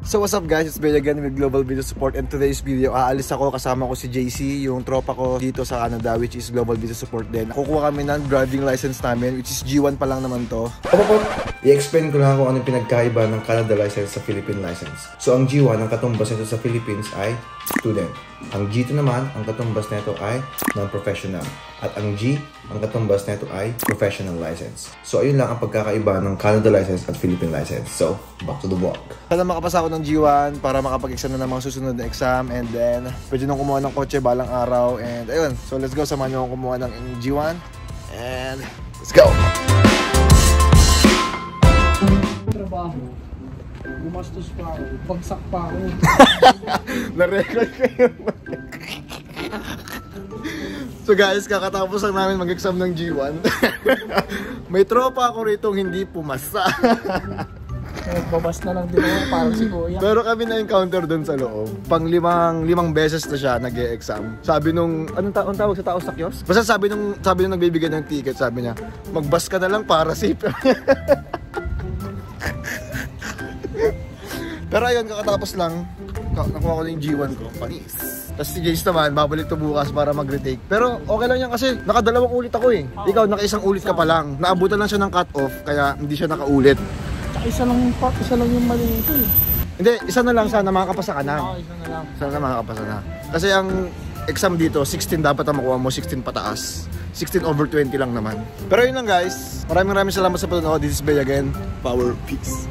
So what's up guys, it's Bay again with Global Video Support, and today's video aalis ako, kasama ko si JC, yung tropa ko dito sa Canada which is Global Video Support din. Kukuha kami ng driving license namin which is G1 pa lang naman to. I-explain ko lang kung ano pinagkaiba ng Canada license sa Philippine license. So ang G1, ang katumbas nito sa Philippines ay student. Ang G2 naman, ang katumbas nito ay non-professional. At ang G, ang katumbas nito ay professional license. So ayun lang ang pagkakaiba ng Canada license at Philippine license. So, back to the vlog. Sana makapasa ako ng G1 para makapag-exam na ng mga susunod na exam, and then pwede nang kumuha ng kotse balang araw, and ayun. So let's go, samahan nyo akong kumuha ng G1 and let's go! Trabaho. Gumastos pa ako. Bagsak pa ako. Na-record kayo. So guys, kakatapos lang namin mag-exam ng G1. May tropa ako rito hindi pumasa. Nagbabas na lang din ako parang si Kuya. Pero kami na-encounter dun sa loob. Pang limang beses na siya nag-e-exam. Sabi nung, anong tawag sa tao sa kiosk? Basta sabi nung nagbibigay ng ticket, sabi niya, magbas ka na lang para safe. Pero ayun, kakatapos lang, nakuha ko na yung G1 ko, panis. Tapos si Jace naman, babalik to bukas para mag-retake. Pero okay lang yan kasi nakadalawang ulit ako eh. Ikaw, nakaisang ulit ka pa lang. Naabutan lang siya ng cut-off, kaya hindi siya nakaulit. Tsaka isa lang yung mali nito eh. Hindi, isa na lang sana makakapasa ka na. Oo, isa na lang. Sana makakapasa na. Kasi ang exam dito, 16 dapat ang makuha mo, 16 pataas. 16 over 20 lang naman. Pero yun lang guys. Maraming salamat sa panonood. This is Bay again. Power, peace.